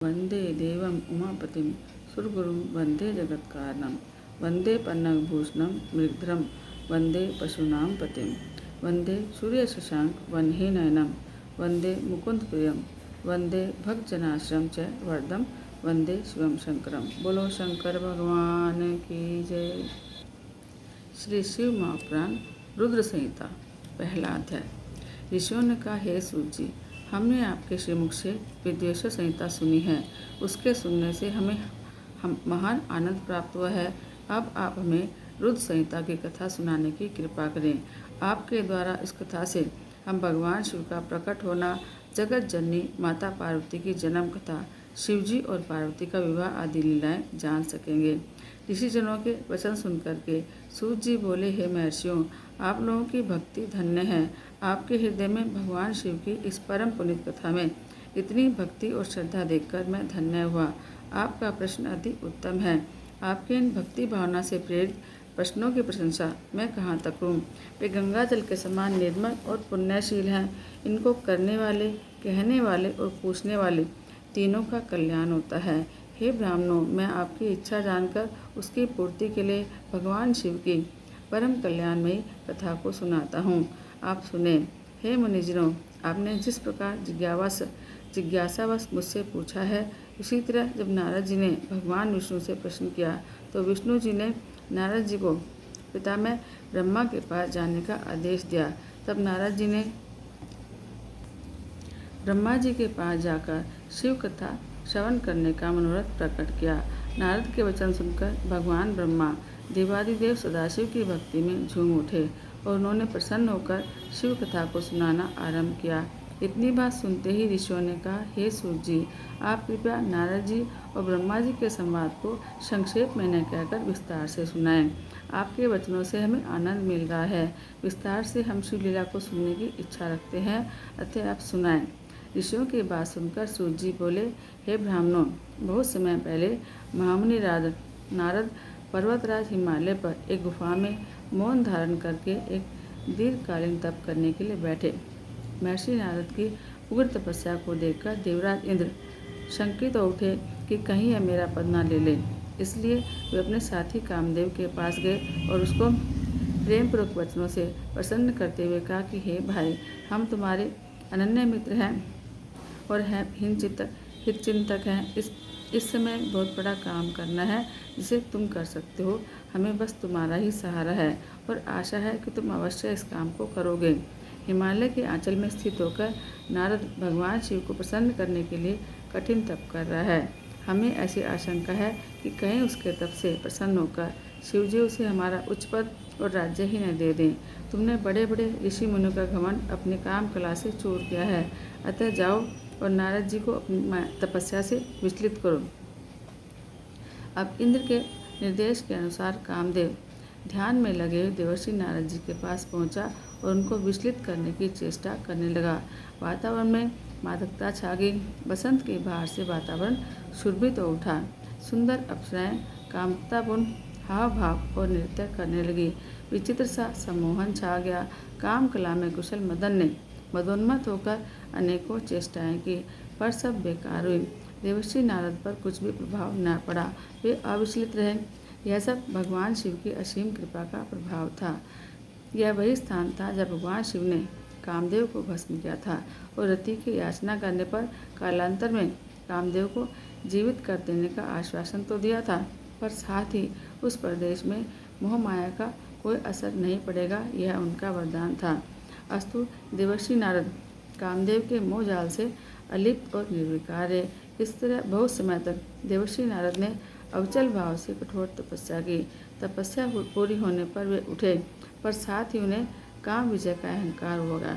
वंदे देवम उमापतिं सुरगुरुं वंदे जगत्कारणं वंदे पन्नगभूषणं मृगधरं वंदे पशूनां पतिं वंदे सूर्यशशांक वह्निनयनं वंदे मुकुंदप्रियं वंदे भक्तजनाश्रम च वरदं वंदे शिवं शंकरं। बोलो शंकर भगवान की जय। श्री शिव महापुराण रुद्र संहिता पहला अध्याय। ऋषियों ने कहा, हे सूत जी, हमने आपके श्रीमुख से विद्वेश्वर संहिता सुनी है। उसके सुनने से हमें महान आनंद प्राप्त हुआ है। अब आप हमें रुद्र संहिता की कथा सुनाने की कृपा करें। आपके द्वारा इस कथा से हम भगवान शिव का प्रकट होना, जगत जननी माता पार्वती की जन्म कथा, शिवजी और पार्वती का विवाह आदि लीलाएं जान सकेंगे। ऋषिजनों के वचन सुनकर के सूत जी बोले, हे महर्षियों, आप लोगों की भक्ति धन्य है। आपके हृदय में भगवान शिव की इस परम पुनीत कथा में इतनी भक्ति और श्रद्धा देखकर मैं धन्य हुआ। आपका प्रश्न अति उत्तम है। आपके इन भक्ति भावना से प्रेरित प्रश्नों की प्रशंसा मैं कहाँ तक करूँ। वे गंगा जल के समान निर्मल और पुण्यशील हैं। इनको करने वाले, कहने वाले और पूछने वाले तीनों का कल्याण होता है। हे ब्राह्मणों, मैं आपकी इच्छा जानकर उसकी पूर्ति के लिए भगवान शिव की परम कल्याणमयी कथा को सुनाता हूँ। आप सुने। हे मुनिजनों, आपने जिस प्रकार जिज्ञासावश मुझसे पूछा है, उसी तरह जब नारद जी ने भगवान विष्णु से प्रश्न किया तो विष्णु जी ने नारद जी को पितामह ब्रह्मा के पास जाने का आदेश दिया। तब नारद जी ने ब्रह्मा जी के पास जाकर शिव कथा श्रवण करने का मनोरथ प्रकट किया। नारद के वचन सुनकर भगवान ब्रह्मा देवादिदेव सदाशिव की भक्ति में झूम उठे और उन्होंने प्रसन्न होकर शिव कथा को सुनाना आरंभ किया। इतनी बात सुनते ही ऋषियों ने कहा, हे सूत जी, आप कृपया नारद जी और ब्रह्मा जी के संवाद को संक्षेप में न कहकर विस्तार से सुनाएं। आपके वचनों से हमें आनंद मिल रहा है। विस्तार से हम शिव लीला को सुनने की इच्छा रखते हैं, अतः आप सुनाएं। ऋषियों की बात सुनकर सूत जी बोले, हे ब्राह्मणों, बहुत समय पहले महामुनि नारद पर्वतराज हिमालय पर एक गुफा में मौन धारण करके एक दीर्घकालीन तप करने के लिए बैठे। महर्षि नारद की उग्र तपस्या को देखकर देवराज इंद्र शंकित हो उठे कि कहीं यह मेरा पद न ले ले। इसलिए वे अपने साथी कामदेव के पास गए और उसको प्रेमपूर्वक वचनों से प्रसन्न करते हुए कहा कि हे भाई, हम तुम्हारे अनन्य मित्र हैं और हितचिंतक हैं। इस समय बहुत बड़ा काम करना है जिसे तुम कर सकते हो। हमें बस तुम्हारा ही सहारा है और आशा है कि तुम अवश्य इस काम को करोगे। हिमालय के आंचल में स्थित होकर नारद भगवान शिव को प्रसन्न करने के लिए कठिन तप कर रहा है। हमें ऐसी आशंका है कि कहीं उसके तप से प्रसन्न होकर शिवजी उसे हमारा उच्च पद और राज्य ही न दे दें। तुमने बड़े बड़े ऋषि मुनियों का घमंड अपनी काम कला से चूर किया है, अतः जाओ और नारद जी को अपनी तपस्या से विचलित करो। अब इंद्र के निर्देश के अनुसार कामदेव ध्यान में लगे हुए देवर्षि नारद जी के पास पहुंचा और उनको विचलित करने की चेष्टा करने लगा। वातावरण में मादकता छा गई। बसंत की बहार से वातावरण सुरभित हो उठा। सुंदर अप्सराएं कामतापूर्ण हाव भाव और नृत्य करने लगी। विचित्र सा सम्मोहन छा गया। काम कला में कुशल मदन ने मदोन्मत्त होकर अनेकों चेष्टाएं की, पर सब बेकार हुई। देवर्षि नारद पर कुछ भी प्रभाव न पड़ा। वे अविचलित रहे। यह सब भगवान शिव की असीम कृपा का प्रभाव था। यह वही स्थान था जब भगवान शिव ने कामदेव को भस्म किया था और रति की याचना करने पर कालांतर में कामदेव को जीवित कर देने का आश्वासन तो दिया था, पर साथ ही उस प्रदेश में मोह माया का कोई असर नहीं पड़ेगा, यह उनका वरदान था। अस्तु, देवर्षि नारद कामदेव के मोह जाल से अलिप्त और निर्विकार रहे। इस तरह बहुत समय तक देवर्षि नारद ने अविचल भाव से कठोर तपस्या की। तपस्या पूरी होने पर वे उठे, पर साथ ही उन्हें काम विजय का अहंकार होगा।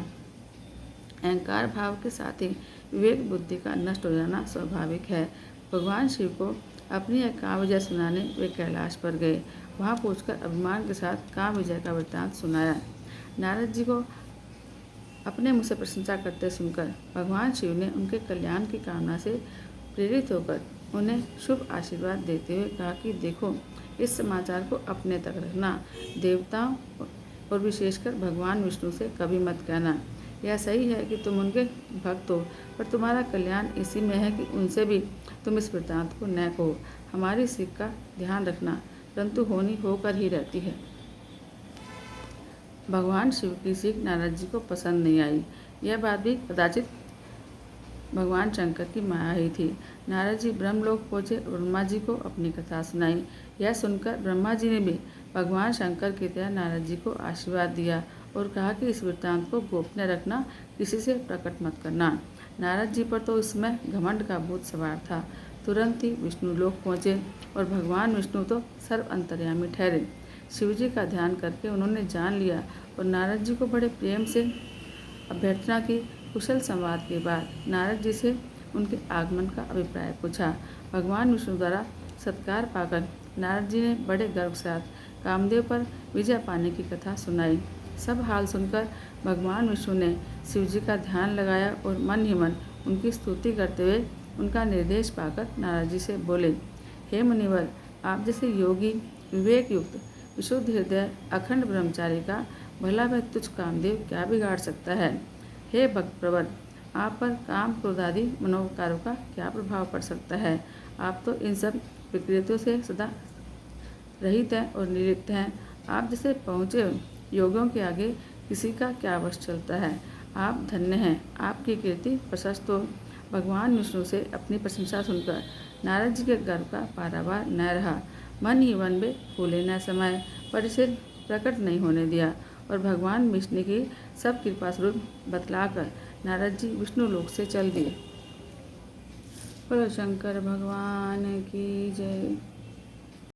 अहंकार भाव के साथ ही विवेक बुद्धि का नष्ट हो जाना स्वाभाविक है। भगवान शिव को अपनी यह काम विजय सुनाने वे कैलाश पर गए। वहाँ पहुंचकर अभिमान के साथ काम विजय का वृत्तांत सुनाया। नारद जी को अपने मुँह से प्रशंसा करते सुनकर भगवान शिव ने उनके कल्याण की कामना से प्रेरित होकर उन्हें शुभ आशीर्वाद देते हुए कहा कि देखो, इस समाचार को अपने तक रखना। देवताओं और विशेषकर भगवान विष्णु से कभी मत कहना। यह सही है कि तुम उनके भक्त हो, पर तुम्हारा कल्याण इसी में है कि उनसे भी तुम इस वृत्तांत को न कहो। हमारी सीख का ध्यान रखना, परंतु होनी होकर ही रहती है। भगवान शिव की सीख नारद जी को पसंद नहीं आई। यह बात भी कदाचित भगवान शंकर की माया ही थी। नारद जी ब्रह्मलोक पहुँचे और ब्रह्मा जी को अपनी कथा सुनाई। यह सुनकर ब्रह्मा जी ने भी भगवान शंकर की तरह नारद जी को आशीर्वाद दिया और कहा कि इस वृत्तांत को गोपनीय रखना, किसी से प्रकट मत करना। नारद जी पर तो इसमें घमंड का भूत सवार था। तुरंत ही विष्णु लोक पहुँचे और भगवान विष्णु तो सर्व अंतर्यामी ठहरे। शिव जी का ध्यान करके उन्होंने जान लिया और नारद जी को बड़े प्रेम से अभ्यर्थना की। कुशल संवाद के बाद नारद जी से उनके आगमन का अभिप्राय पूछा। भगवान विष्णु द्वारा सत्कार पाकर नारद जी ने बड़े गर्व के साथ कामदेव पर विजय पाने की कथा सुनाई। सब हाल सुनकर भगवान विष्णु ने शिव जी का ध्यान लगाया और मन ही मन उनकी स्तुति करते हुए उनका निर्देश पाकर नारद जी से बोले, हे मुनिवर, आप जैसे योगी, विवेक युक्त, विशुद्ध हृदय, अखंड ब्रह्मचारी का भला वह तुझ कामदेव क्या बिगाड़ सकता है। हे भक्त प्रवर, आप पर काम क्रोध आदि मनोविकारों का क्या प्रभाव पड़ सकता है। आप तो इन सब विकृतियों से सदा रहित हैं और निवृत्त हैं। आप जैसे पहुँचे योगियों के आगे किसी का क्या वश चलता है। आप धन्य हैं, आपकी कीर्ति प्रशस्त हो। भगवान विष्णु से अपनी प्रशंसा सुनकर नारद जी के गर्व का पारावार न रहा। मन ही मन में फूले न समाये, पर इसे प्रकट नहीं होने दिया और भगवान विष्णु की सब कृपा स्वरूप बतलाकर नारद जी विष्णु लोक से चल दिए। बोलो शंकर भगवान की जय।